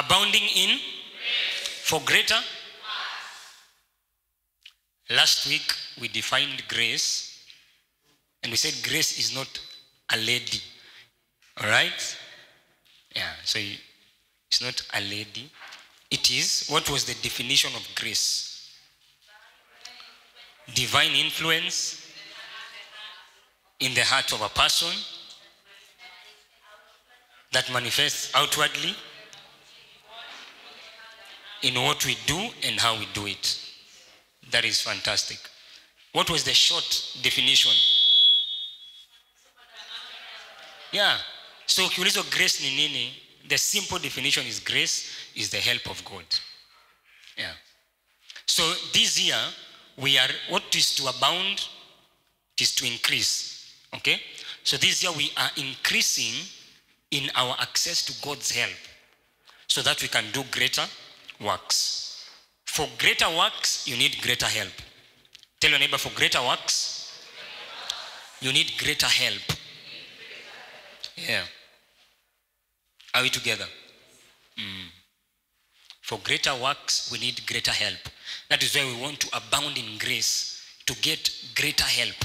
Abounding in? For greater? Last week we defined grace, and we said grace is not a lady. All right? Yeah, so it's not a lady. It is, what was the definition of grace? Divine influence in the heart of a person that manifests outwardly in what we do and how we do it. That is fantastic. What was the short definition? Yeah. So ukiulizwa grace ni nini, the simple definition is grace is the help of God. Yeah. So this year we are, what is to abound? It is to increase. Okay? So this year we are increasing in our access to God's help so that we can do greater works. For greater works, you need greater help. Tell your neighbor, for greater works, you need greater help. Yeah. Are we together? For greater works, we need greater help. That is why we want to abound in grace to get greater help.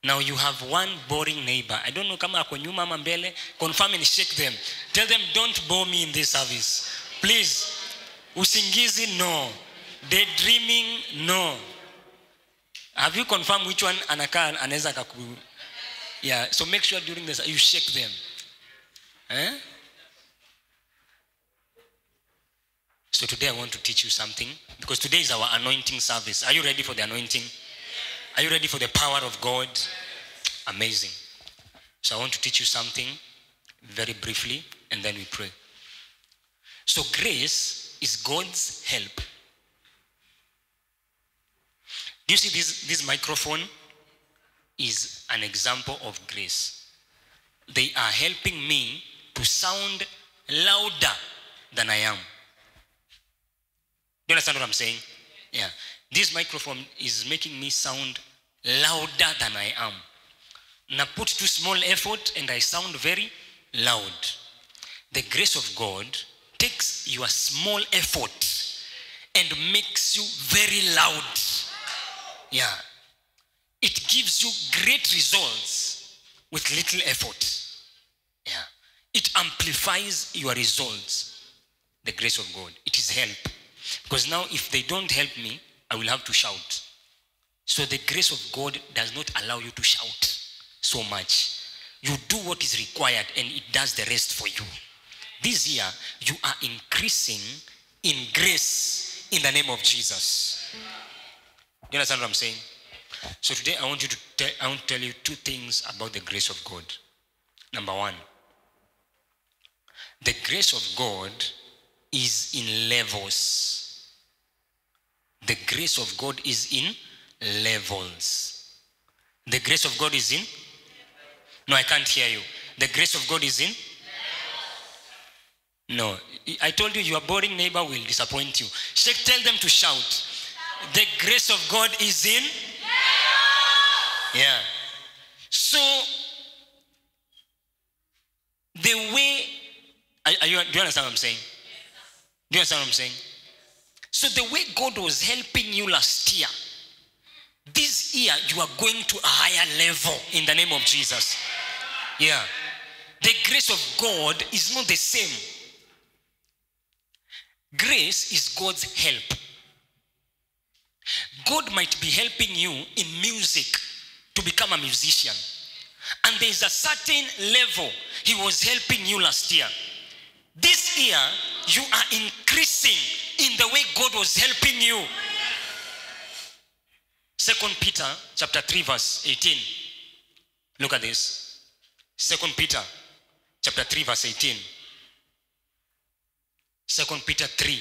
Now you have one boring neighbor. I don't know kama ako nyuma ama mbele. Confirm and shake them. Tell them, don't bore me in this service. Please. Usingizi, no. Daydreaming, no. Have you confirmed which one anakaa anaweza kaku? Yeah, so make sure during this you shake them. So today I want to teach you something, because today is our anointing service. Are you ready for the anointing? Are you ready for the power of God? Amazing. So I want to teach you something very briefly, and then we pray. So grace is God's help. Do you see this microphone is an example of grace. They are helping me to sound louder than I am. Do you understand what I'm saying? Yeah. This microphone is making me sound louder than I am. Now put too small effort and I sound very loud. The grace of God takes your small effort and makes you very loud. Yeah. It gives you great results with little effort. Yeah. It amplifies your results. The grace of God. It is help. Because now if they don't help me, I will have to shout. So the grace of God does not allow you to shout so much. You do what is required and it does the rest for you. This year, you are increasing in grace in the name of Jesus. Do you understand what I'm saying? So today I want to tell you two things about the grace of God. Number one, the grace of God is in levels. The grace of God is in levels. The grace of God is in? No, I can't hear you. The grace of God is in? No. I told you your boring neighbor will disappoint you. Tell them to shout. The grace of God is in? Yeah. So, the way, do you understand what I'm saying? Do you understand what I'm saying? So the way God was helping you last year, this year you are going to a higher level in the name of Jesus. Yeah. The grace of God is not the same. Grace is God's help. God might be helping you in music to become a musician. And there is a certain level he was helping you last year. This year, you are increasing in the way God was helping you. 2 Peter chapter 3 verse 18. Look at this. 2 Peter chapter 3 verse 18. 2 Peter 3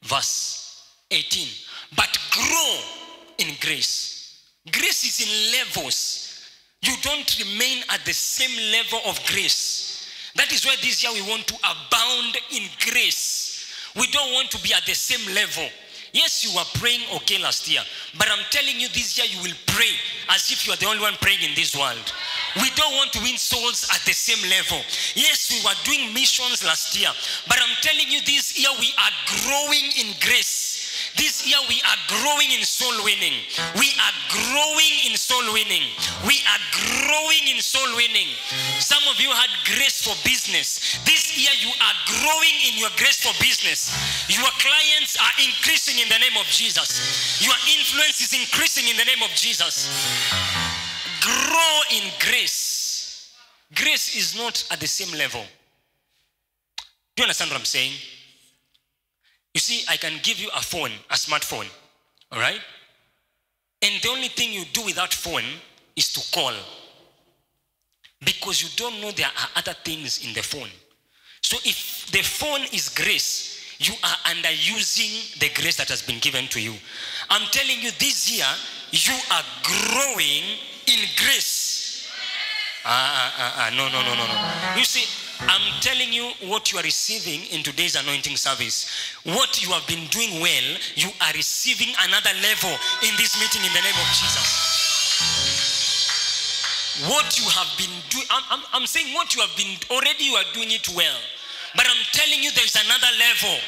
verse 18. But grow in grace. Grace is in levels. You don't remain at the same level of grace. That is why this year we want to abound in grace. We don't want to be at the same level. Yes, you were praying okay last year, but I'm telling you this year you will pray as if you are the only one praying in this world. We don't want to win souls at the same level. Yes, we were doing missions last year, but I'm telling you, this year we are growing in grace. This year we are growing in soul winning. We are growing in soul winning. We are growing in soul winning. Some of you had grace for business. This year you are growing in your grace for business. Your clients are increasing in the name of Jesus. Your influence is increasing in the name of Jesus. Grow in grace. Grace is not at the same level. Do you understand what I'm saying? You see, I can give you a phone, a smartphone, all right? And the only thing you do with that phone is to call. Because you don't know there are other things in the phone. So if the phone is grace, you are underusing the grace that has been given to you. I'm telling you, this year, you are growing in grace. No. You see, I'm telling you what you are receiving in today's anointing service. What you have been doing well, you are receiving another level in this meeting in the name of Jesus. What you have been doing, I'm saying what you have been, already you are doing it well. But I'm telling you there's another level.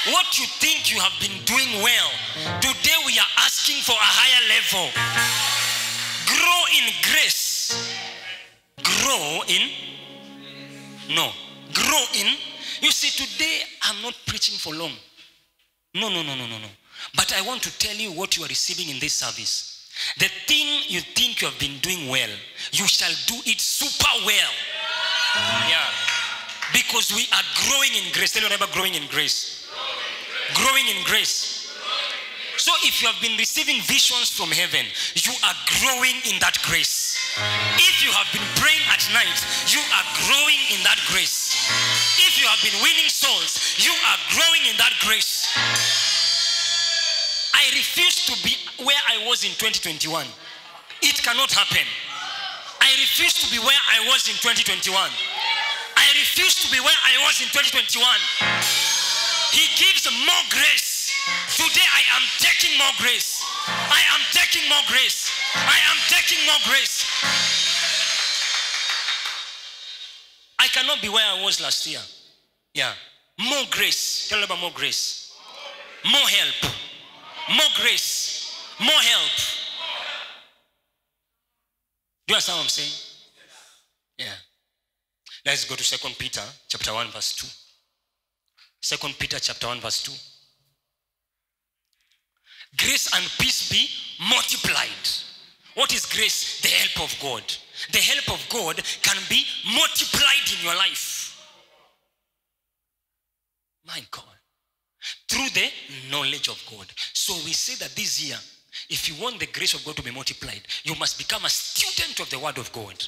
What you think you have been doing well, today we are asking for a higher level. Grow in grace. Grow in. You see, today I'm not preaching for long. No. But I want to tell you what you are receiving in this service. The thing you think you have been doing well, you shall do it super well. Yeah. Because we are growing in grace. Tell your neighbor, growing in grace. Growing in grace. So if you have been receiving visions from heaven, you are growing in that grace. If you have been praying at night, you are growing in that grace. If you have been winning souls, you are growing in that grace. I refuse to be where I was in 2021. It cannot happen. I refuse to be where I was in 2021. I refuse to be where I was in 2021. He gives more grace. Today I am taking more grace. I am taking more grace. I am taking more grace. I cannot be where I was last year. Yeah. More grace. Tell me about more grace. More help. More grace. More help. Do you understand what I'm saying? Yeah. Let's go to 2 Peter chapter 1 verse 2. 2 Peter chapter 1 verse 2. Grace and peace be multiplied. What is grace? The help of God. The help of God can be multiplied in your life. My God. Through the knowledge of God. So we say that this year, if you want the grace of God to be multiplied, you must become a student of the word of God.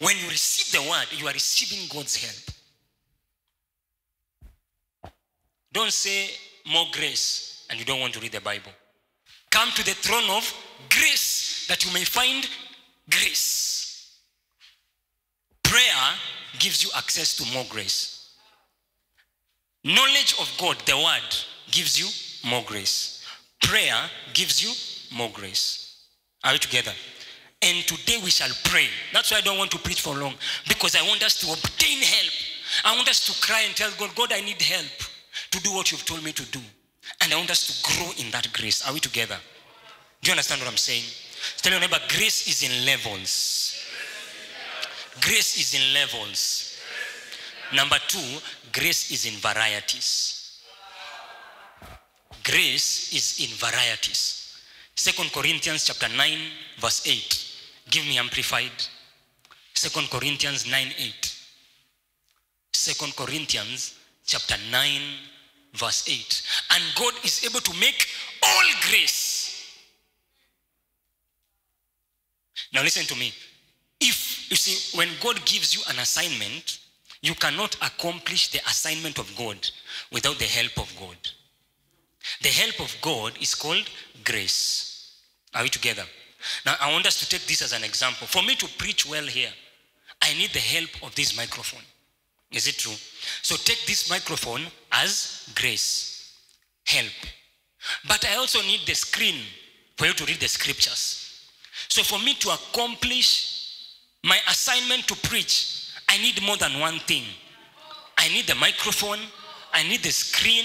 When you receive the word, you are receiving God's help. Don't say more grace and you don't want to read the Bible. Come to the throne of grace that you may find grace. Prayer gives you access to more grace. Knowledge of God, the word, gives you more grace. Prayer gives you more grace. Are we together? And today we shall pray. That's why I don't want to preach for long. Because I want us to obtain help. I want us to cry and tell God, God, I need help to do what you've told me to do. And I want us to grow in that grace. Are we together? Do you understand what I'm saying? Tell your neighbor, grace is in levels. Grace is in levels. Number 2, grace is in varieties. Grace is in varieties. 2 Corinthians chapter 9 verse 8. Give me amplified. 2 Corinthians 9:8. 2 Corinthians chapter 9 verse 8. And God is able to make all grace. Now listen to me. If, you see, when God gives you an assignment, you cannot accomplish the assignment of God without the help of God. The help of God is called grace. Are we together? Now I want us to take this as an example. For me to preach well here, I need the help of this microphone. Is it true? So take this microphone as grace, help. But I also need the screen for you to read the scriptures. So for me to accomplish my assignment to preach, I need more than one thing. I need the microphone. I need the screen.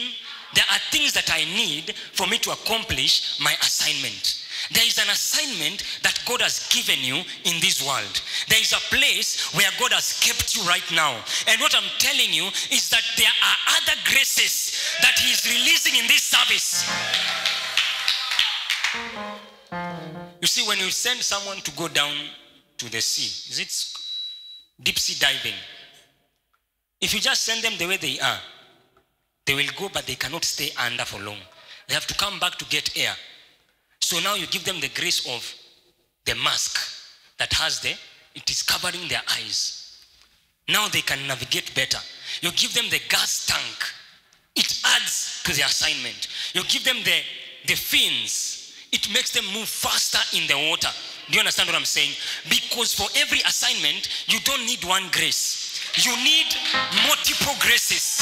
There are things that I need for me to accomplish my assignment. There is an assignment that God has given you in this world. There is a place where God has kept you right now. And what I'm telling you is that there are other graces that He is releasing in this service. You see, when you send someone to go down to the sea, is it deep sea diving? If you just send them the way they are, they will go, but they cannot stay under for long. They have to come back to get air. So now you give them the grace of the mask that it is covering their eyes. Now they can navigate better. You give them the gas tank. It adds to the assignment. You give them the fins. It makes them move faster in the water. Do you understand what I'm saying? Because for every assignment, you don't need one grace. You need multiple graces.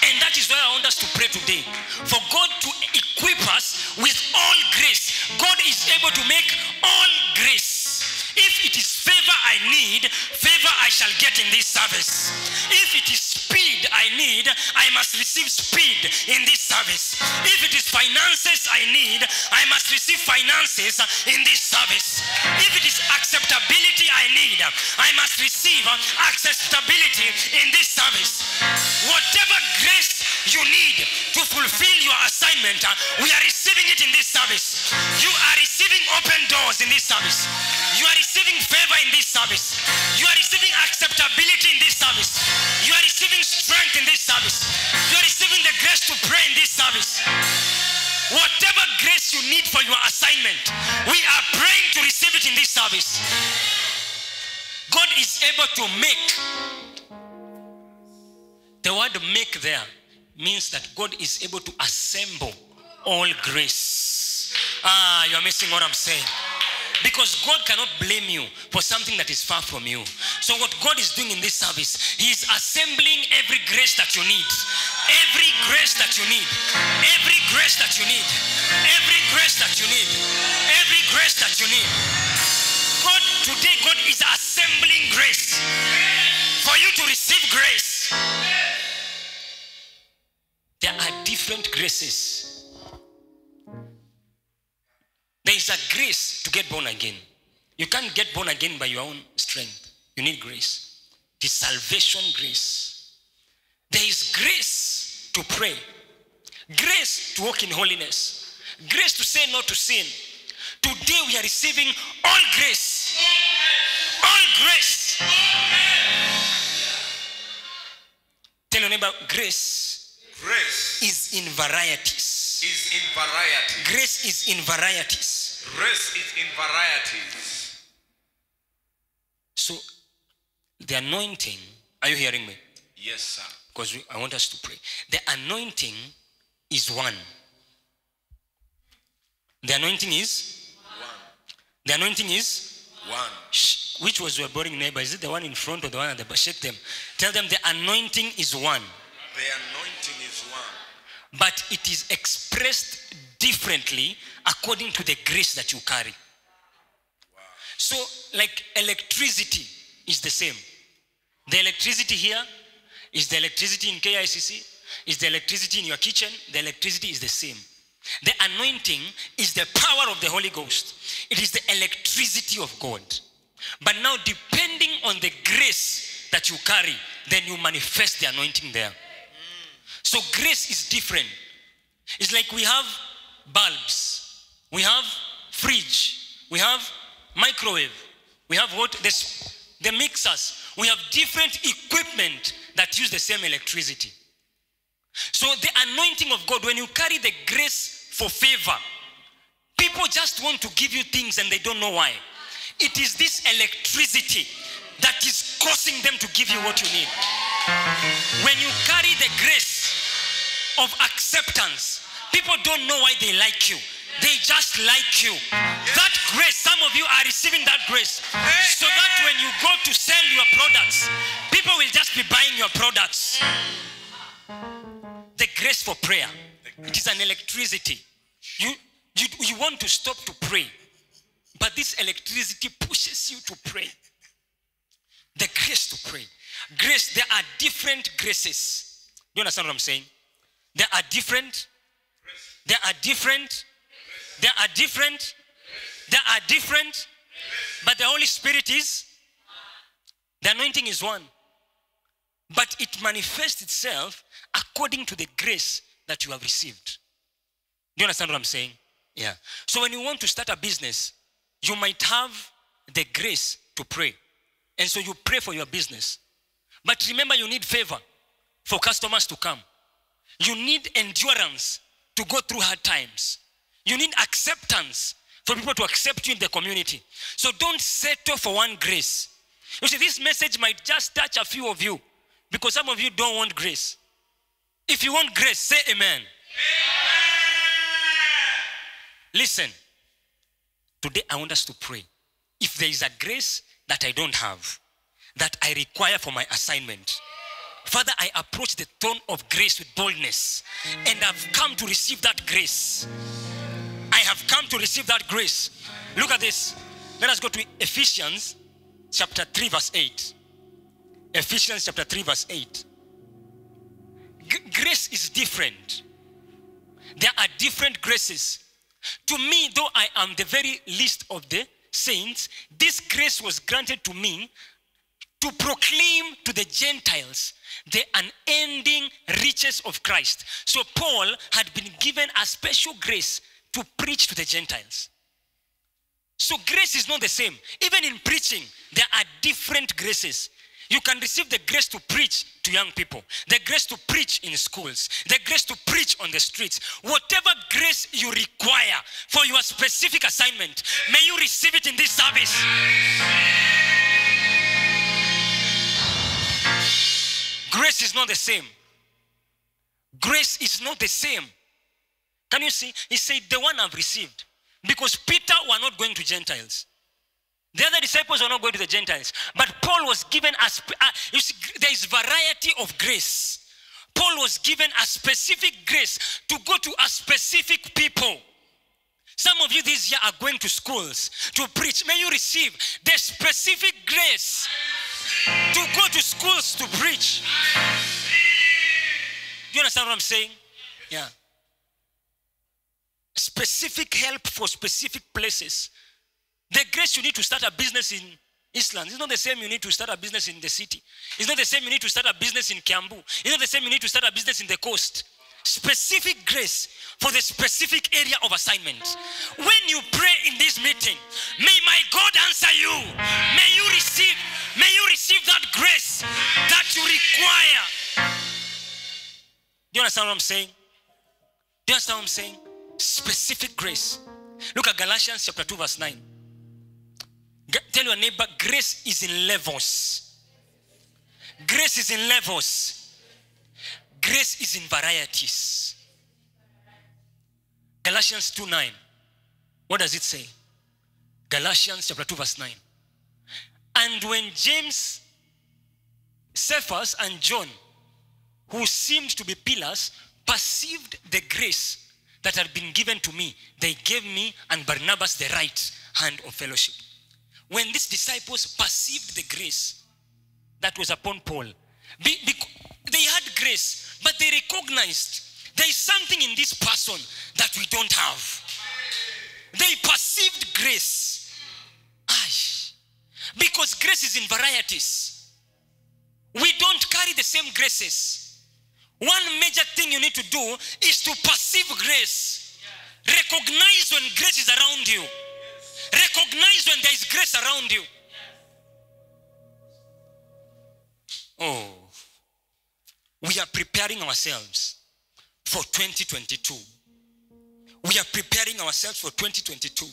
And that is why I want us to pray today. For God to equip us with all grace. God is able to make all grace. If it is favor I need, favor I shall get in this service. If it is speed I need, I must receive speed in this service. If it is finances I need, I must receive finances in this service. If it is acceptability I need, I must receive acceptability in this service. Whatever grace you need to fulfill your assignment, we are receiving it in this service. You are receiving open doors in this service. You are receiving favor in this service. You are receiving acceptability in this service. You are receiving strength in this service. You are receiving the grace to pray in this service. Whatever grace you need for your assignment, we are praying to receive it in this service. God is able to make. The word make there means that God is able to assemble all grace. You are missing what I'm saying. Because God cannot blame you for something that is far from you. So what God is doing in this service, He is assembling every grace that you need. Every grace that you need. Every grace that you need. Every grace that you need. Every grace that you need. God, today God is assembling grace for you to receive grace. There are different graces. There is a grace to get born again. You can't get born again by your own strength. You need grace. It is salvation grace. There is grace to pray. Grace to walk in holiness. Grace to say no to sin. Today we are receiving all grace. All grace. Tell your neighbor, grace is in varieties. Is in varieties. Grace is in varieties. Grace is in varieties. So, the anointing, are you hearing me? Yes, sir. Because I want us to pray. The anointing is one. The anointing is? One. The anointing is? One. Which was your boring neighbor? Is it the one in front or the one at the back? Shake them. Tell them the anointing is one. The anointing is one. But it is expressed differently according to the grace that you carry. Wow. So, like electricity is the same. The electricity here is the electricity in KICC, is the electricity in your kitchen. The electricity is the same. The anointing is the power of the Holy Ghost. It is the electricity of God. But now, depending on the grace that you carry, then you manifest the anointing there. So grace is different. It's like we have bulbs, we have fridge, we have microwave, we have what? The mixers. We have different equipment that use the same electricity. So the anointing of God, when you carry the grace for favor, people just want to give you things and they don't know why. It is this electricity that is causing them to give you what you need. When you carry the grace of acceptance, people don't know why they like you. They just like you. That grace, some of you are receiving that grace. So that when you go to sell your products, people will just be buying your products. The grace for prayer. It is an electricity. You want to stop to pray. But this electricity electricity pushes you to pray. The grace to pray. Grace, there are different graces. Do you understand what I'm saying? There are different. There are different. There are different. There are different. But the Holy Spirit is, the anointing is one. But it manifests itself according to the grace that you have received. Do you understand what I'm saying? Yeah. So when you want to start a business, you might have the grace to pray. And so you pray for your business. But remember, you need favor for customers to come. You need endurance to go through hard times. You need acceptance for people to accept you in the community. So don't settle for one grace. You see, this message might just touch a few of you because some of you don't want grace. If you want grace, say amen. Listen, today I want us to pray. If there is a grace that I don't have, that I require for my assignment, Father, I approach the throne of grace with boldness, and I've come to receive that grace. I have come to receive that grace. Look at this. Let us go to Ephesians chapter 3 verse 8. Ephesians chapter 3 verse 8. Grace is different. There are different graces. To me, though I am the very least of the saints, this grace was granted to me to proclaim to the Gentiles the unending riches of Christ. So Paul had been given a special grace to preach to the Gentiles. So grace is not the same. Even in preaching, there are different graces. You can receive the grace to preach to young people, the grace to preach in schools, the grace to preach on the streets. Whatever grace you require for your specific assignment, may you receive it in this service. Grace is not the same. Grace is not the same. Can you see? He said, the one I've received. Because Peter were not going to Gentiles. The other disciples were not going to the Gentiles. But Paul was given you see, there is variety of grace. Paul was given a specific grace to go to a specific people. Some of you this year are going to schools to preach. May you receive the specific grace to go to schools to preach. Do you understand what I'm saying? Yeah. Specific help for specific places. The grace you need to start a business in Eastlands is not the same you need to start a business in the city. It's not the same you need to start a business in Kiambu. It's not the same you need to start a business in the coast. Specific grace for the specific area of assignment. When you pray in this meeting, may my God answer you. May you receive that grace that you require. Do you understand what I'm saying? Do you understand what I'm saying? Specific grace. Look at Galatians chapter 2 verse 9. Tell your neighbor, grace is in levels. Grace is in levels. Grace is in varieties. Galatians 2:9. What does it say? Galatians chapter 2 verse 9. And when James, Cephas, and John, who seemed to be pillars, perceived the grace that had been given to me, they gave me and Barnabas the right hand of fellowship. When these disciples perceived the grace that was upon Paul, they had grace, but they recognized there is something in this person that we don't have. They perceived grace. Because grace is in varieties. We don't carry the same graces. One major thing you need to do is to perceive grace. Recognize when grace is around you. Recognize when there is grace around you. Oh, we are preparing ourselves for 2022. We are preparing ourselves for 2022.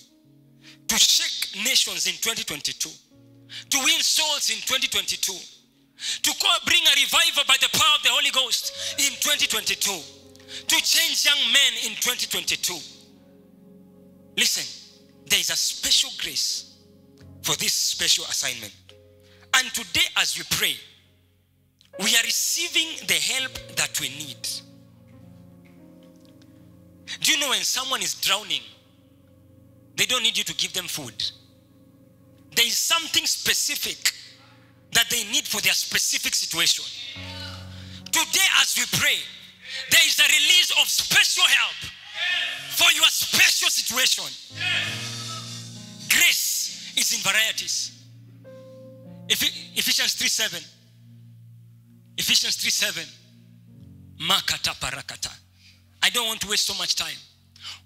To shake nations in 2022. To win souls in 2022. To bring a revival by the power of the Holy Ghost in 2022. To change young men in 2022. Listen, there is a special grace for this special assignment. And today as we pray, we are receiving the help that we need. Do you know when someone is drowning, they don't need you to give them food. there is something specific that they need for their specific situation. Today as we pray, there is a release of special help for your special situation. Grace is in varieties. Ephesians 3:7. Ephesians 3:7. Makata parakata. I don't want to waste so much time.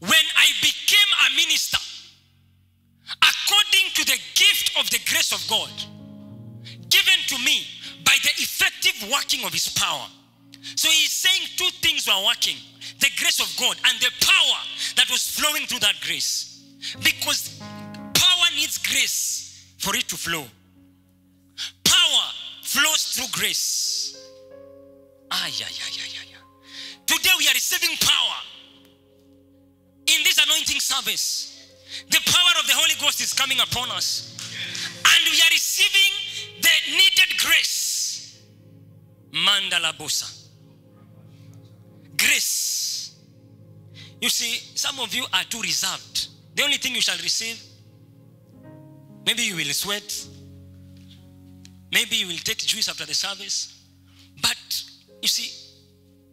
When I became a minister, according to the gift of the grace of God given to me by the effective working of his power. So he's saying two things were working: the grace of God and the power that was flowing through that grace. Because power needs grace for it to flow. Power flows through grace. Today we are receiving power in this anointing service. The power of the Holy Ghost is coming upon us, and we are receiving the needed grace. Mandala bosa. Grace. You see, some of you are too reserved. The only thing you shall receive, maybe you will sweat, maybe you will take juice after the service. But you see,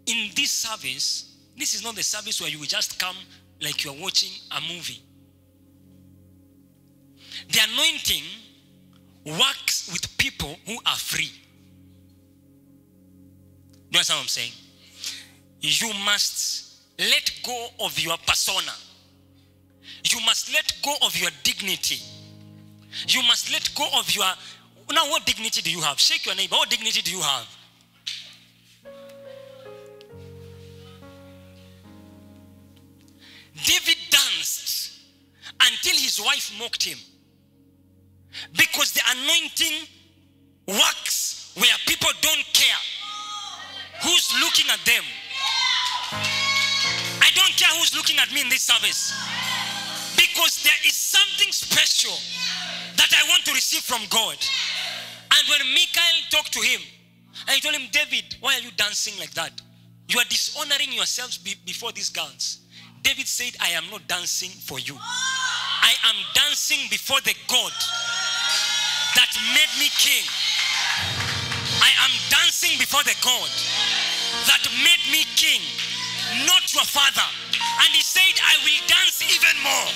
in this service, this is not the service where you will just come like you are watching a movie. The anointing works with people who are free. Do you understand what I'm saying? You must let go of your persona. You must let go of your dignity. You must let go of your... Now, what dignity do you have? Shake your neighbor. What dignity do you have? David danced until his wife mocked him. Because the anointing works where people don't care who's looking at them. I don't care who's looking at me in this service. Because there is something special that I want to receive from God. And when Michael talked to him, I told him, David, why are you dancing like that? You are dishonoring yourselves before these girls. David said, I am not dancing for you. I am dancing before the God that made me king. I am dancing before the God that made me king, not your father. And he said, I will dance even more.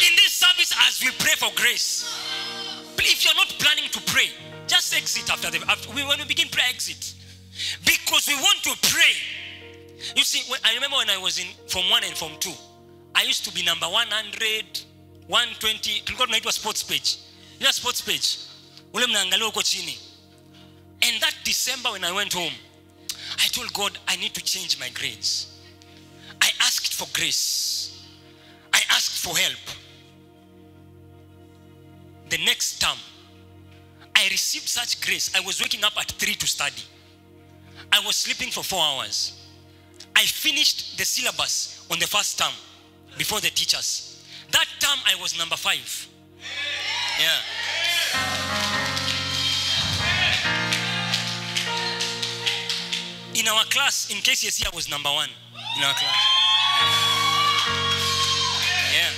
In this service, as we pray for grace, if you're not planning to pray, just exit when we begin prayer, exit. Because we want to pray. You see, I remember when I was in Form 1 and Form 2, I used to be number 100, 120. Tulikuwa tunaitwa sports page. You know sports page? Ule mnaangalia uko chini. And that December when I went home, I told God I need to change my grades. I asked for grace. I asked for help. The next term, I received such grace. I was waking up at 3 to study. I was sleeping for 4 hours. I finished the syllabus on the first term before the teachers. That term I was number 5. Yeah. In our class, in KCSE, I was number 1 in our class. Yeah.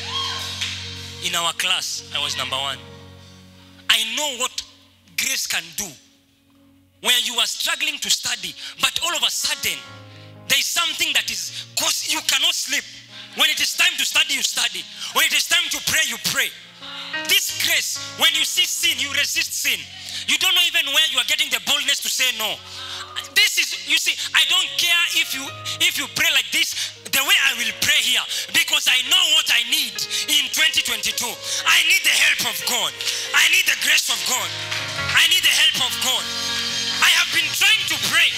In our class, I was number 1. I know what grace can do. Where you are struggling to study, but all of a sudden, there is something that is, because you cannot sleep. When it is time to study, you study. When it is time to pray, you pray. This grace, when you see sin, you resist sin. You don't know even where you are getting the boldness to say no. This is, you see, I don't care if you pray like this, the way I will pray here, because I know what I need in 2022. I need the help of God. I need the grace of God. I need the help of God. I have been trying to pray,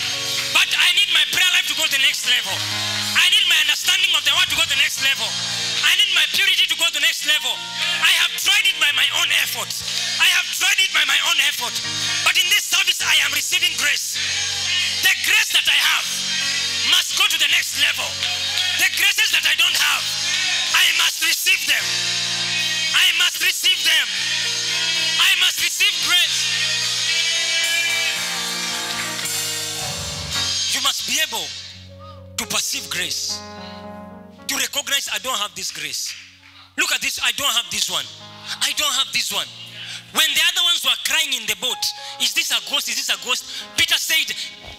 but I need my prayer life to go to the next level. I need my understanding of the word to go to the next level. I need my purity to go to the next level. I have tried it by my own effort. I have tried it by my own effort. But in this service, I am receiving grace. The grace that I have must go to the next level. The graces that I don't have, I must receive them. I must receive them. I must receive grace. You must be able to perceive grace, to recognize I don't have this grace. Look at this, I don't have this one. I don't have this one. When the other ones were crying in the boat, is this a ghost? Is this a ghost? Peter said,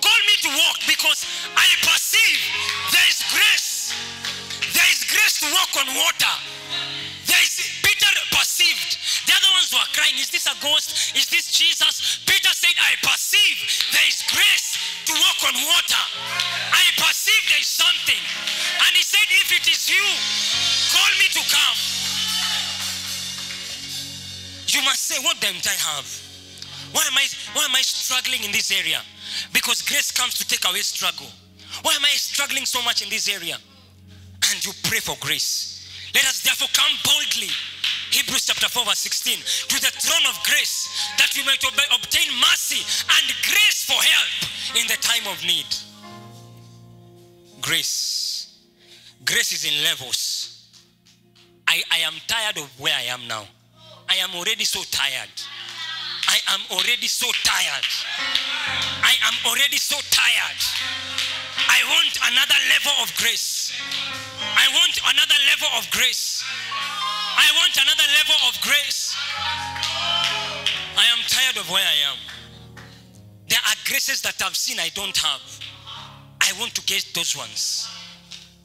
call me to walk because I perceive there is grace. There is grace to walk on water. Peter perceived. The other ones were crying, is this a ghost? Is this Jesus? Peter said, I perceive there is grace to walk on water. I perceive there is something. And he said, if it is you, call me to come. You must say, what don't I have? Why am I struggling in this area? Because grace comes to take away struggle. Why am I struggling so much in this area? And you pray for grace. Let us therefore come boldly, Hebrews chapter 4 verse 16, to the throne of grace, that we might obtain mercy and grace for help in the time of need. Grace. Grace is in levels. I am tired of where I am now. I am already so tired. I am already so tired. I am already so tired. I want another level of grace. I want another level of grace. I want another level of grace. I am tired of where I am. There are graces that I've seen I don't have. I want to get those ones.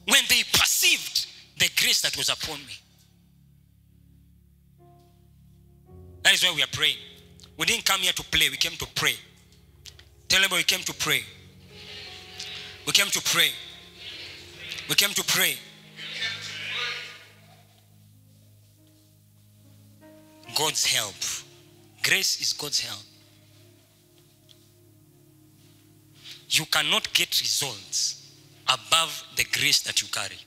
When they perceived the grace that was upon me. That is why we are praying. We didn't come here to play. We came to pray. Tell them we came to pray. We came to pray. We came to pray. God's help. Grace is God's help. You cannot get results above the grace that you carry.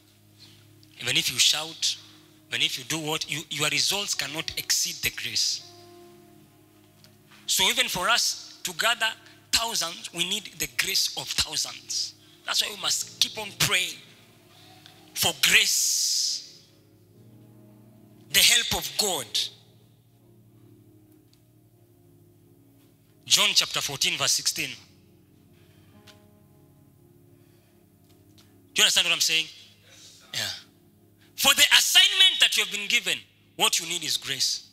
Even if you shout, even if you do what, your results cannot exceed the grace. So even for us to gather thousands, we need the grace of thousands. That's why we must keep on praying for grace, the help of God. John chapter 14 verse 16. Do you understand what I'm saying? Yeah. For the assignment that you have been given, what you need is grace.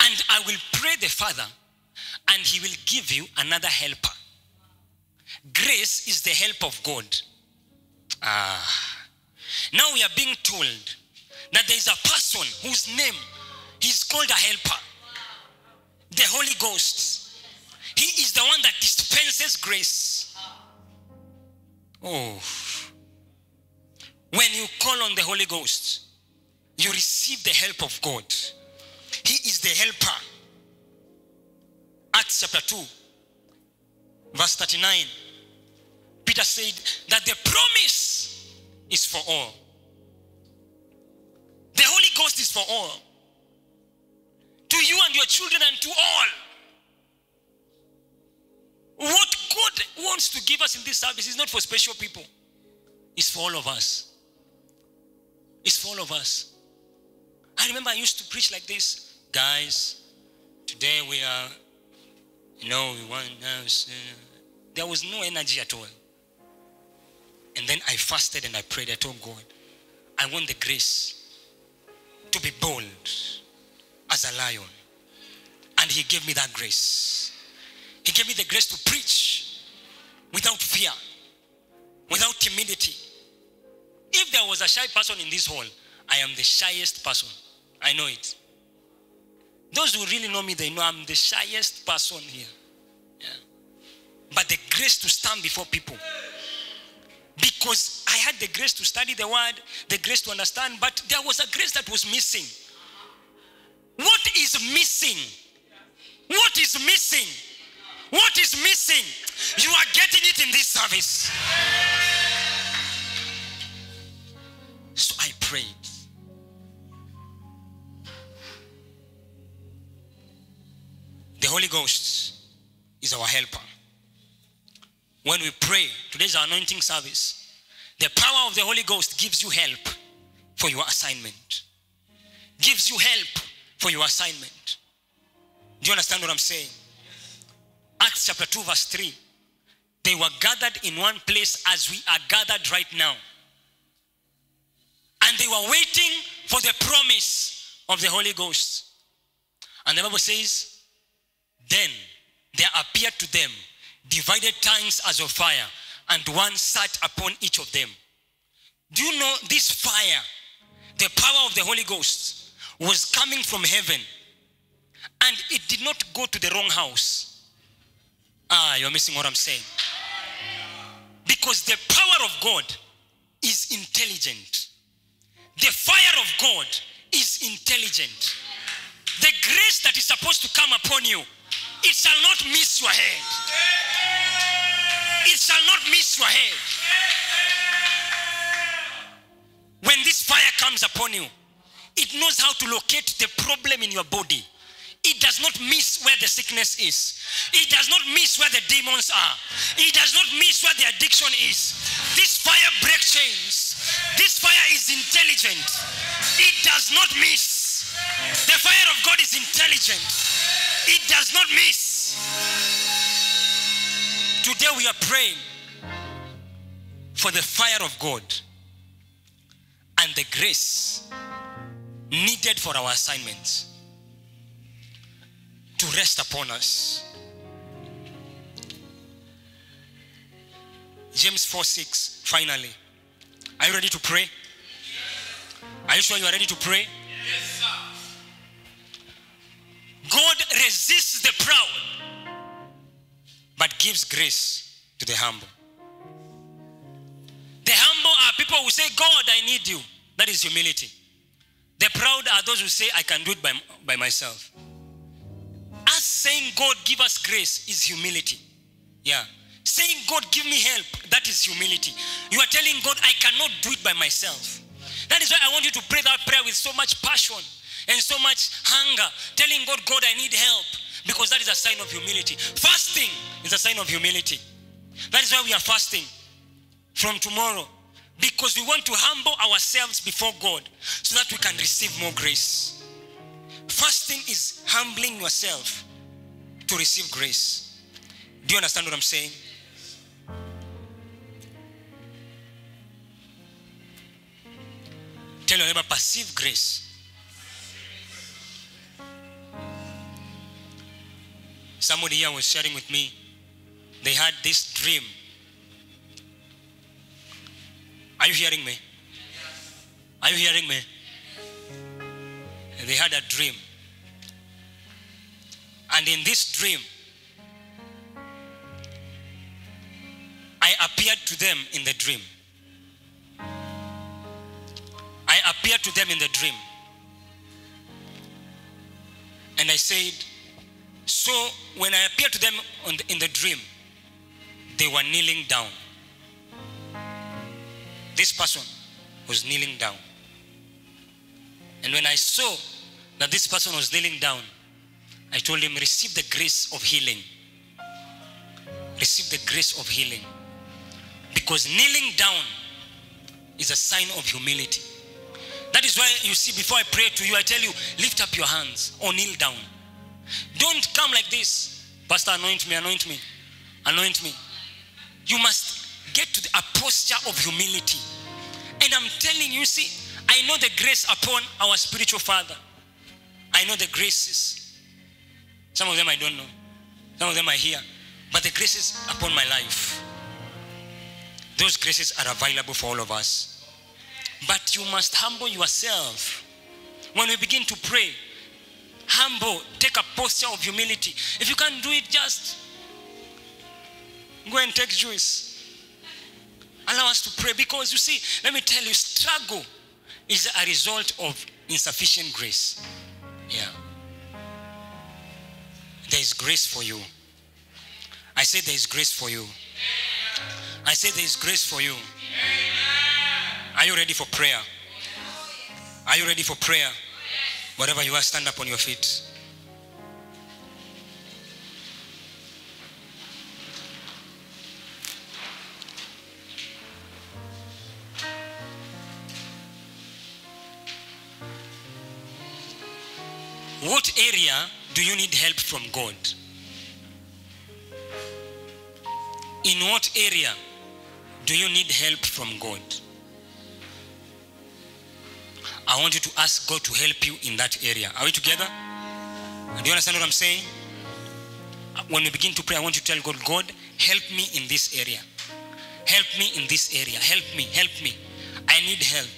And I will pray the Father, and he will give you another helper. Grace is the help of God. Now we are being told that there is a person whose name is called a helper. The Holy Ghost. He is the one that dispenses grace. Oh. When you call on the Holy Ghost, you receive the help of God. He is the helper. Acts chapter 2, verse 39. Peter said that the promise is for all. The Holy Ghost is for all. To you and your children and to all. What God wants to give us in this service is not for special people. It's for all of us. It's for all of us. I remember I used to preach like this. Guys, today we are, we want now. There was no energy at all. And then I fasted and I prayed. I told God, I want the grace to be bold as a lion. And he gave me that grace. He gave me the grace to preach without fear, without timidity. If there was a shy person in this hall, I am the shyest person. I know it. Those who really know me, they know I'm the shyest person here. Yeah. But the grace to stand before people. Because I had the grace to study the word, the grace to understand, but there was a grace that was missing. What is missing? What is missing? What is missing? You are getting it in this service. So I prayed. The Holy Ghost is our helper. When we pray, today's our anointing service, the power of the Holy Ghost gives you help for your assignment. Gives you help for your assignment. Do you understand what I'm saying? Acts chapter 2 verse 3. They were gathered in one place as we are gathered right now. And they were waiting for the promise of the Holy Ghost. And the Bible says, then there appeared to them divided tongues as of fire, and one sat upon each of them. Do you know this fire, the power of the Holy Ghost, was coming from heaven, and it did not go to the wrong house? You're missing what I'm saying. Because the power of God is intelligent. The fire of God is intelligent. The grace that is supposed to come upon you, it shall not miss your head. It shall not miss your head. When this fire comes upon you, it knows how to locate the problem in your body. It does not miss where the sickness is. It does not miss where the demons are. It does not miss where the addiction is. This fire breaks chains. This fire is intelligent. It does not miss. The fire of God is intelligent. It does not miss. Today we are praying for the fire of God and the grace needed for our assignments to rest upon us. James 4:6, finally. Are you ready to pray? Are you sure you are ready to pray? Yes, sir. God resists the proud, but gives grace to the humble. The humble are people who say, God, I need you. That is humility. The proud are those who say, I can do it by myself. Us saying, God, give us grace is humility. Yeah. Saying, God, give me help, that is humility. You are telling God, I cannot do it by myself. That is why I want you to pray that prayer with so much passion and so much hunger, telling God, God, I need help, because that is a sign of humility. Fasting is a sign of humility. That is why we are fasting from tomorrow, because we want to humble ourselves before God so that we can receive more grace. Fasting is humbling yourself to receive grace. Do you understand what I'm saying? Tell your neighbor, perceive grace. Somebody here was sharing with me, they had this dream. Are you hearing me? Are you hearing me? They had a dream. And in this dream, I appeared to them in the dream. I appeared to them in the dream. And I said, so when I appeared to them in the dream, they were kneeling down. This person was kneeling down. And when I saw that this person was kneeling down, I told him, receive the grace of healing. Receive the grace of healing. Because kneeling down is a sign of humility. That is why you see, before I pray to you, I tell you, lift up your hands or kneel down. Don't come like this. Pastor, anoint me, anoint me, anoint me. You must get to a posture of humility. And I'm telling you, see, I know the grace upon our spiritual father. I know the graces. Some of them I don't know. Some of them I hear. But the graces upon my life, those graces are available for all of us. But you must humble yourself. When we begin to pray, humble, take a posture of humility. If you can't do it, just go and take juice. Allow us to pray, because you see, let me tell you, struggle is a result of insufficient grace. Yeah. There is grace for you. I say there is grace for you. I say there is grace for you. Are you ready for prayer? Are you ready for prayer? Whatever you are, stand up on your feet. What area do you need help from God? In what area do you need help from God? I want you to ask God to help you in that area. Are we together? Do you understand what I'm saying? When we begin to pray, I want you to tell God, God, help me in this area. Help me in this area. Help me. I need help.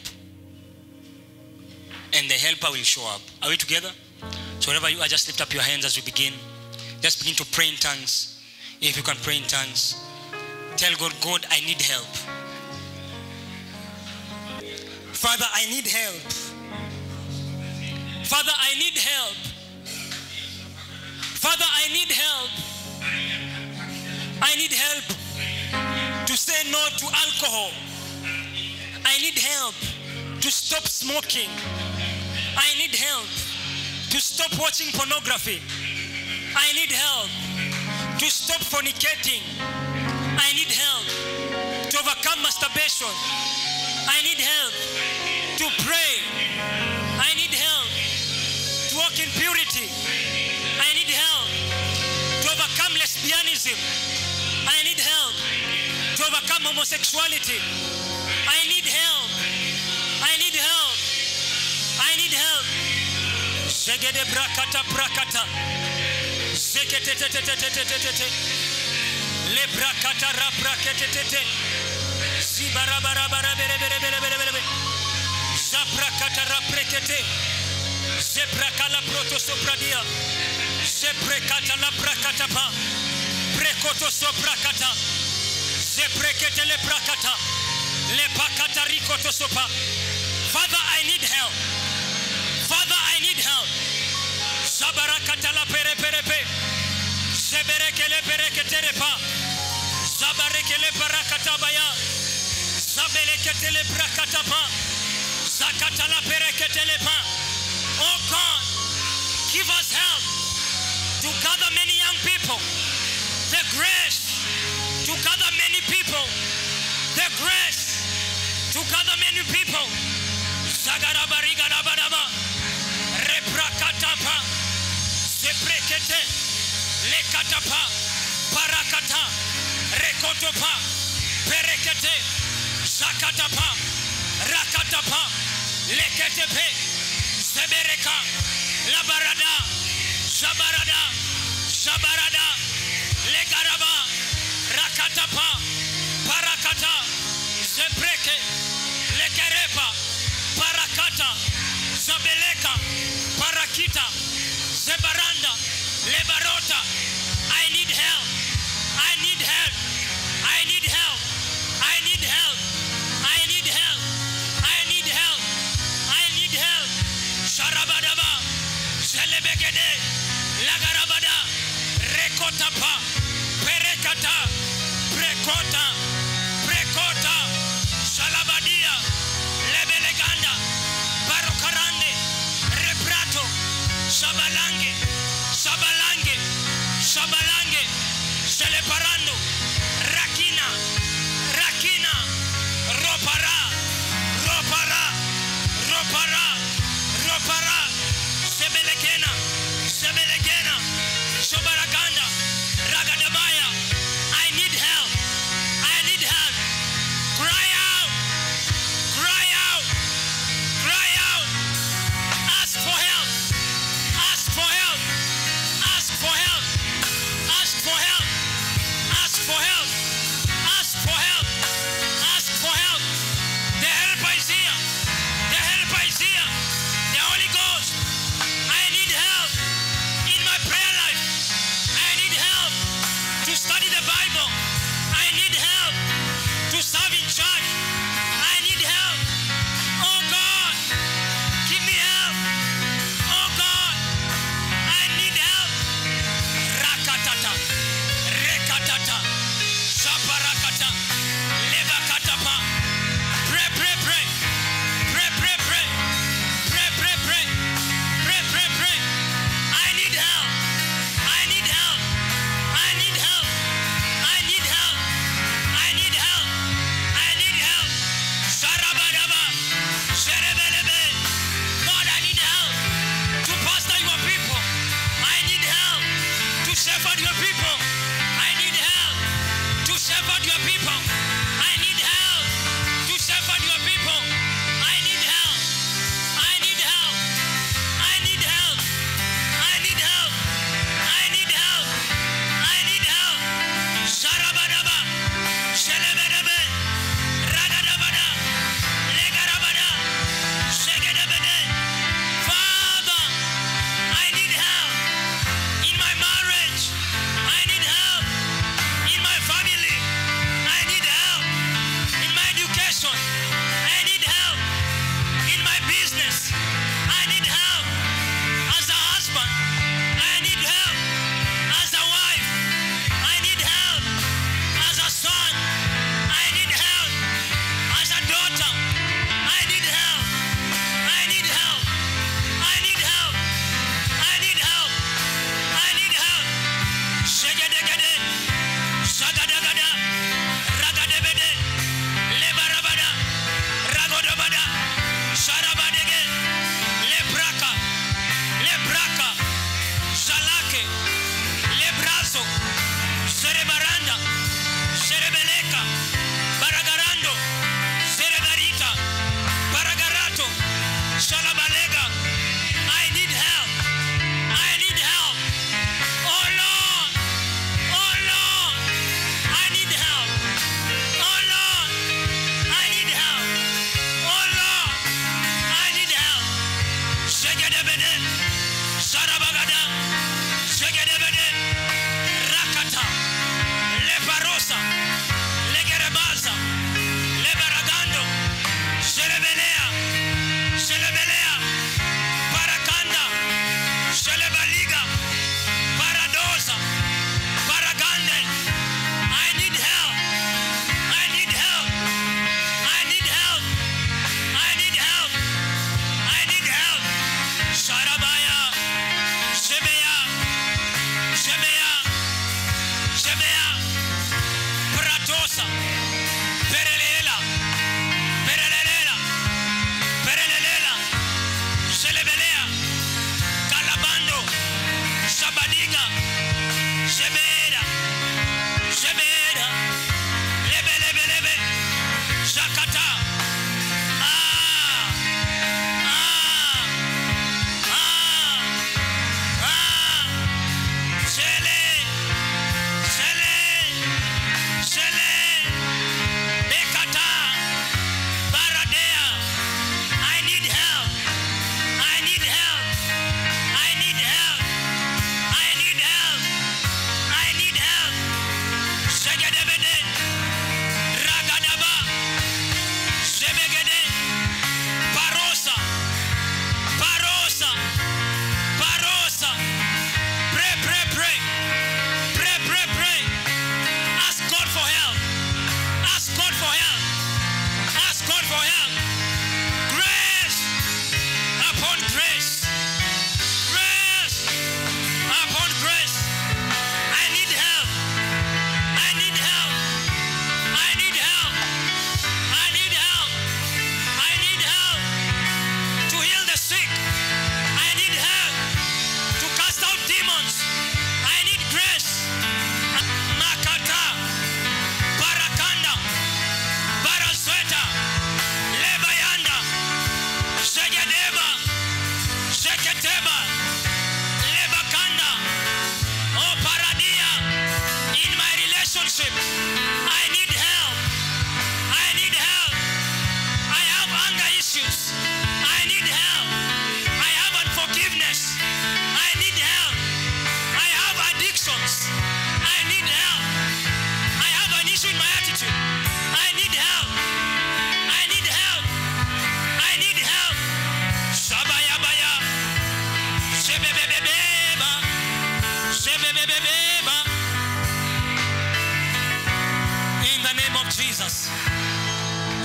And the helper will show up. Are we together? So wherever you are, just lift up your hands as we begin. Just begin to pray in tongues. If you can pray in tongues. Tell God, God, I need help. Father, I need help. Father, I need help. Father, I need help. I need help to say no to alcohol. I need help to stop smoking. I need help to stop watching pornography. I need help to stop fornicating. I need help to overcome masturbation. I need help to pray. I need help to walk in purity. I need help to overcome lesbianism. I need help to overcome homosexuality. I need help. I need help. I need help. Zegede brakata brakata. Zeketetetetetetetete. Le brakata ra braketete. Zibarabara bere bere bere bere bere. Zabrakata ra brekete. Zebrakala proto sopradia. Zebrekata la brakata pa. Prekoto soprakata. Zebrekete le brakata. Le pakata rikoto sopa. Father, I need help. Father, I need help. Zabarakata la pere pere pe. Zeberekele berekete pa. Zabarekele barakata baya. Zabelekete le brakata pa. Zakata la berekete le pa. Oh God, give us help to gather many young people. The grace to gather many people. The grace to gather many people. Zagarabarigarabadaba. Reprakatapa. Zeprekete. Lekatapa. Parakata. Rekotopa. Perekete. Zakatapa. Rakatapa. Leketepe. Zebereka. Labarada. Zabarada. Zabarada. Legaraba. Rakatapa. Parakata. Zebreke. Lekerepa. Parakata. Zabeleka. Parakita. Zebaranda. Lebarota. I need help. I need help. I need help. I need help. I need help. I need help. I need help. Sharabadaba. Zelebegede. Lagarabada. Rekotapa. Perekata. Prekota. Prekota. Shalabadia. Lebeleganda. Barokarande. Reprato. Sabalange. Sabalange. Shebea. Pratosa. Perelela. Perelela. Perelela. Shelebelea. Kalabando. Shabadiga. Shebeda. Shebeda. Lebe. Shakata.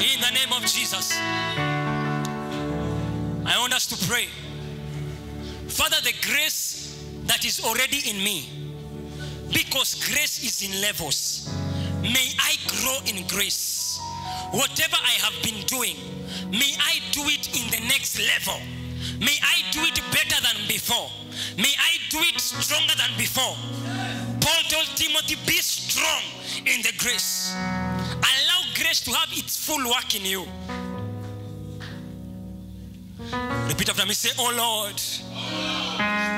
In the name of Jesus, I want us to pray. Father, the grace that is already in me, because grace is in levels, may I grow in grace. Whatever I have been doing, may I do it in the next level. May I do it better than before. May I do it stronger than before. Paul told Timothy, be strong in the grace. Allow grace to have its full work in you. Repeat after me, say, oh Lord,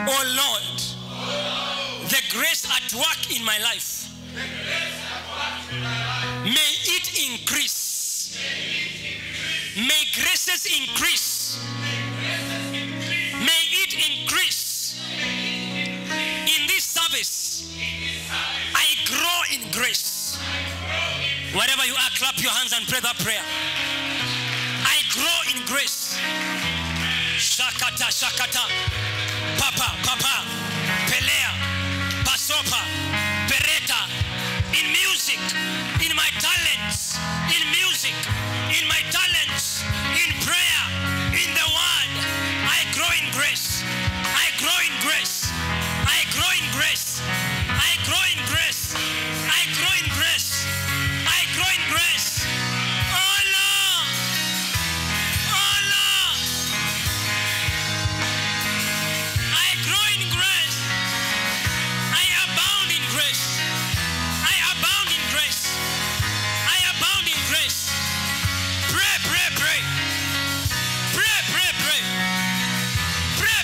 oh Lord, the grace at work in my life, may it increase. May graces increase. May it increase. In this service, I grow in grace. Wherever you are, clap your hands and pray that prayer. I grow in grace. Shakata, shakata. Papa, papa. Pelea. Pasopa. Pereta. In music. In my talents. In music. In my talents. In prayer. In the word. I grow in grace. I grow in grace. I grow in grace. I grow in grace. I grow in grace. I grow in grace. Oh Lord. Oh Lord. I grow in grace. I abound in grace. I abound in grace. I abound in grace. Pray, pray, pray. Pray, pray, pray. Pray,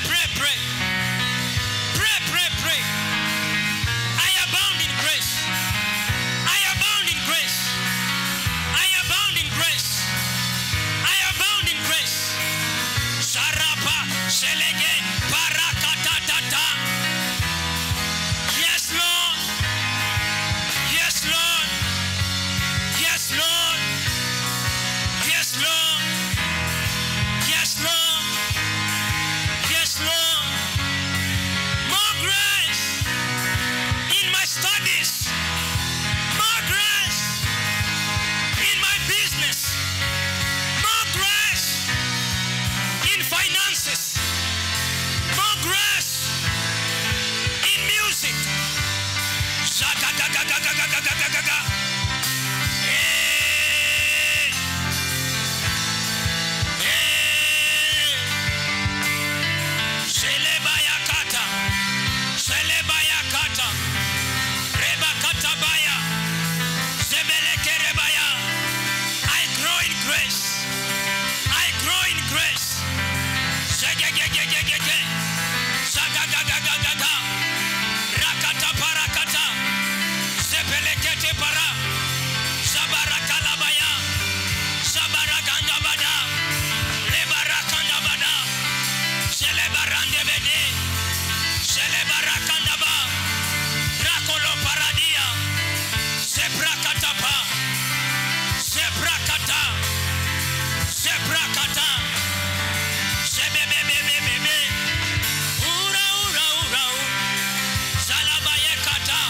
Shagagagagagagaga. Hey. Hey. Selebayakata. Selebayakata. Rebakatabaya. Sebelekerebaya. I grow in grace. I grow in grace. Shagagagagagaga. Shagagagagagaga. Rakata parakata. Sepelekete para. Sabarakalabaya. Sabarakandabada. Lebarakandabada. Selebarandebede. Selebarakandaba. Rakolo paradia. Sebrakatapa. Sebrakata. Sebrakata. Sebebebebebebe. Ura ura ura. Salabayekata.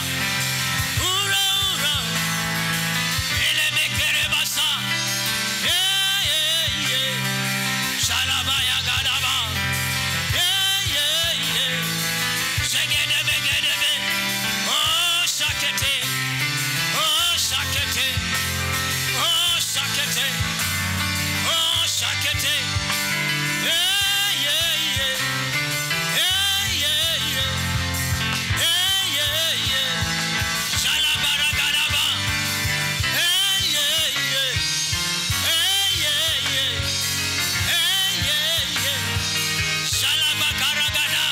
Ura ura. Elebekerebasa. Yeah yeah yeah. Salabayagadaba. Yeah yeah yeah. Segedebegedebe. Oh sakete. Oh sakete. Oh sakete. Oh sakete. Yeah yeah yeah. Yeah yeah yeah. Yeah yeah yeah. Salabaragadaba. Yeah yeah yeah. Yeah yeah yeah. Yeah yeah yeah. Salabakaragada.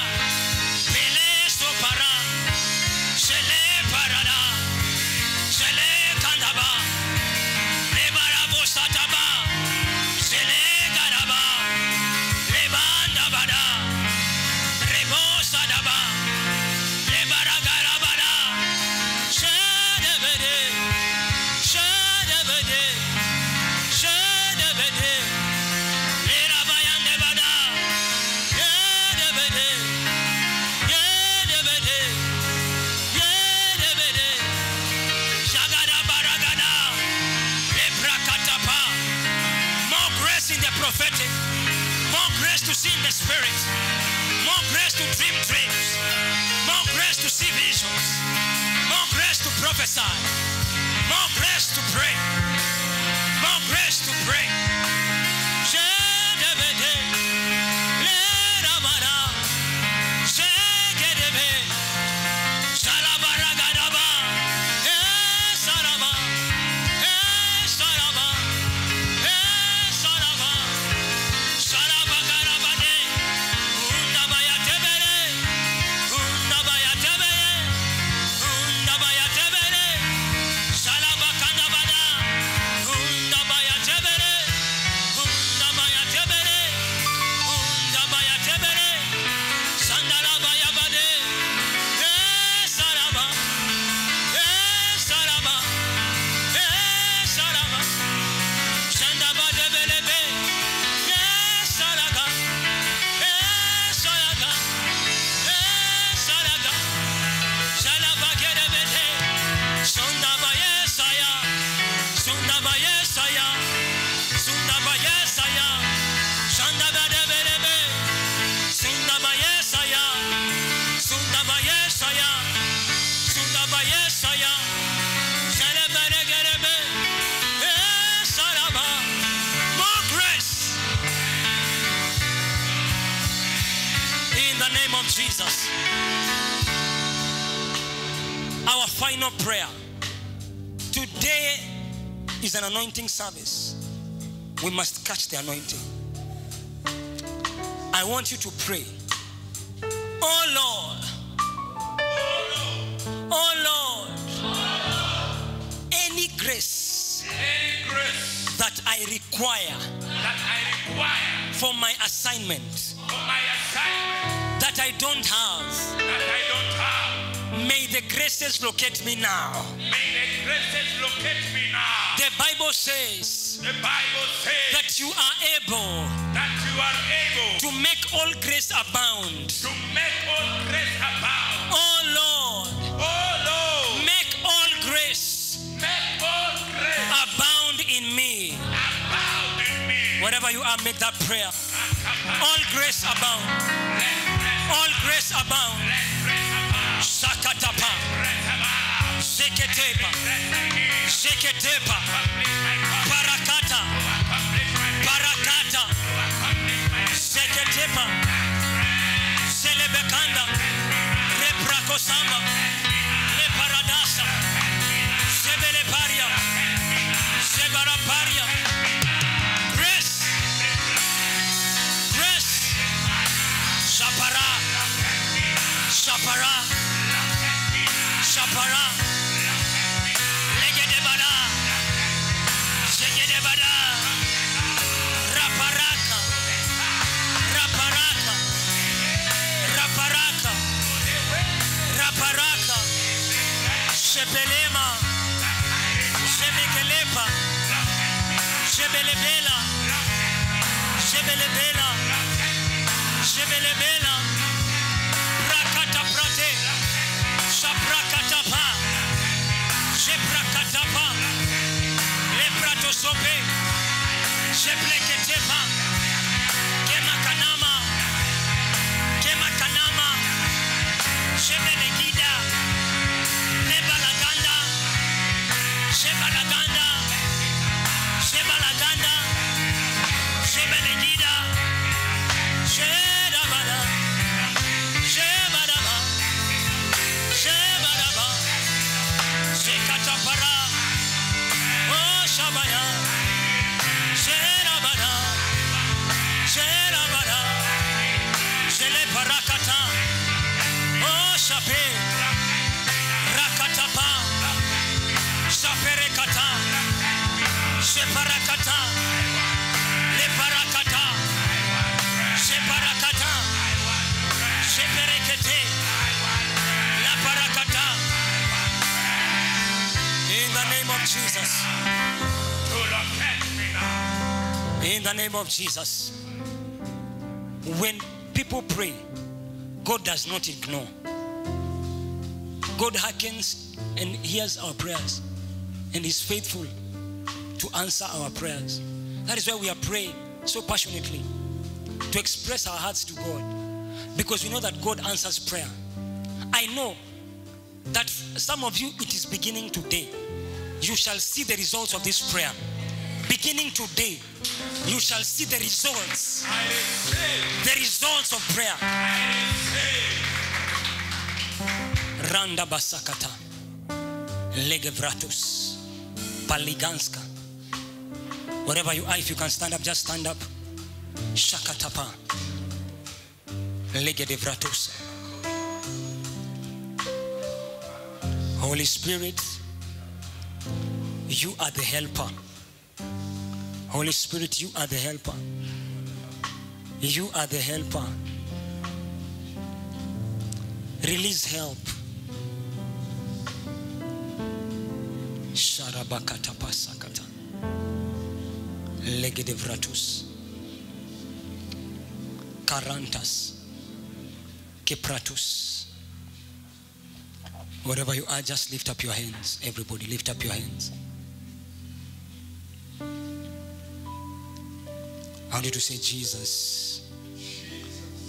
Pele sopara. Sele parada. Sele kandaba. Lebarabo sataba. Sele garaba. Lebandabada. Rebo sadaba. Lebaragarabada. Shadabede. Shadabede. Shadabede. Lerabayandebada. Yedebede. Yedebede. Yedebede. Shagadabaragada. Lebrakatapa. More grace in the prophetic. More grace to see in the spirit. More grace to dream dreams. More grace to see visions. More grace to prophesy. More grace to pray. More grace to pray. Shedebede. Lerabara. Shegedebe. Salabaragadaba. Saraba. Saraba. Saraba. Salabagarabade. Undabayatebere. Undabayatebere. Undabayatebere. Salabakandabada. Undabayatebere. Undabayatebere. Undabayatebere. Sandalabayabade. Saraba. Saraba. Saraba. Sandabadebelebe. Saraga. Saraga. Saraga. Salabagerebede. Sundabayesaya. Sundabayesaya. Sundabayesaya. Sandabadebelebe. Sundabayesaya. Sundabayesaya. Sundabayesaya. Seleberegerebe. Saraba. More grace. In the name of Jesus. Our final prayer. Today is an anointing service. We must catch the anointing. I want you to pray. Oh Lord. Oh Lord. Any grace Any grace that I require that I require for my assignment for my assignment that I don't have, that I don't have, may the graces locate me now. may the graces locate me now. The Bible says The Bible says that you are able that you are able to make all grace abound. to make all grace abound. Oh Lord, Oh Lord, make all grace make all grace abound in me. abound in me. Wherever you are, make that prayer. All grace abound. All grace abound. Sakatapa. Zeketepa. Zeketepa. Barakata. Barakata. Zeketepa. Zelebekanda. Reprakosamba. Leparadasa. Zebeleparia. Zebaraparia. Grace. Grace. Shapara. Shapara. Shapara. Legedebada. Zegedebada. Raparaka. Raparaka. Raparaka. Raparaka. Shepelema. Shebekelepa. Shebelebela. Shebelebela. Shebelebela. Rakata prate. Shaprakatapa. Sheprakatapa. Leprato sope. Shepleketepa. Kemakanama. Kemakanama. Shebelegida. Lebalaganda. Shebalaganda. Shebalaganda. Shebelegida. Shedabada. Shebadaba. Shebadaba. Shekatapara. Oh Shabaya. Shedabada. Shedabada. Sheleparakata. Oh Shape. Rakatapa. Shaperekata. Sheparakata. Leparakata. Sheparakata. Sheperekete. La parakata. In the name of Jesus. In the name of Jesus. When people pray, God does not ignore. God hearkens and hears our prayers and is faithful to answer our prayers. That is why we are praying so passionately, to express our hearts to God, because we know that God answers prayer. I know that some of you, it is beginning today. You shall see the results of this prayer. Beginning today, you shall see the results. The results of prayer. Randa basakata. Legevratus. Paliganska. Wherever you are, if you can stand up, just stand up. Shakatapa. Legedevratus. Holy Spirit, you are the helper. Holy Spirit, you are the helper. You are the helper. Release help. Sharabakata pasakata. Legedevratus. Karantas. Kepratus. Wherever you are, just lift up your hands. Everybody, lift up your hands. I want you to say Jesus.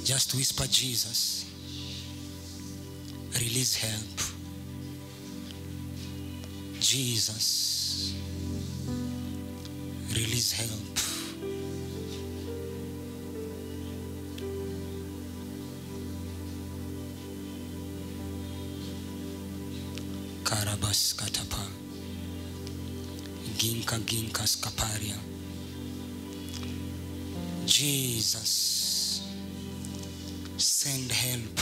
Just whisper Jesus. Release help. Jesus. Release help. Karabas katapa. Ginka ginkas kaparia. Jesus, send help.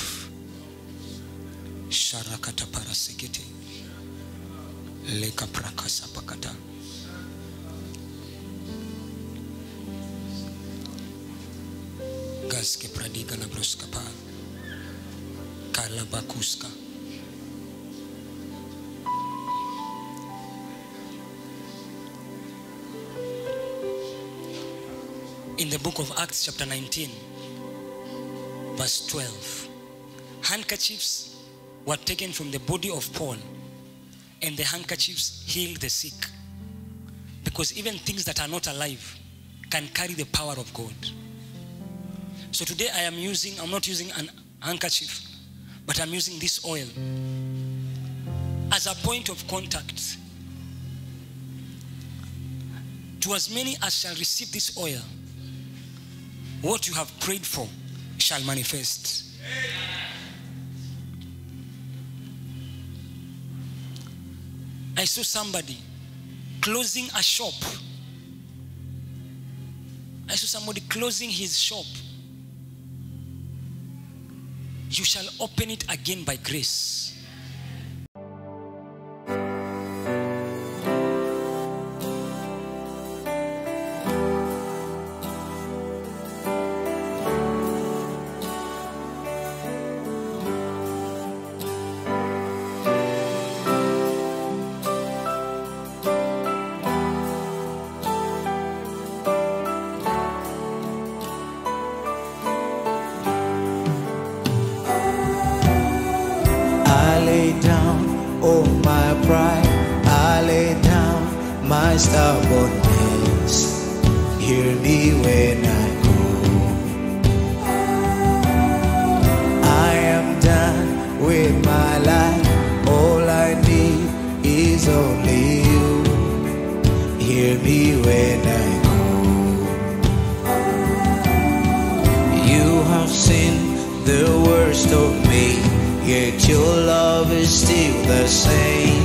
Sharakata parasekete. Leka prakasa pakata. Gaske pradiga la broskapa. Kalabakuska. In the book of Acts chapter 19, verse 12, handkerchiefs were taken from the body of Paul, and the handkerchiefs healed the sick. Because even things that are not alive can carry the power of God. So today I'm not using an handkerchief, but I'm using this oil. as a point of contact. To as many as shall receive this oil, what you have prayed for shall manifest. I saw somebody closing a shop. I saw somebody closing his shop. You shall open it again by grace. My stubbornness, hear me when I go. I am done with my life. All I need is only you. Hear me when I go. You have seen the worst of me, yet your love is still the same.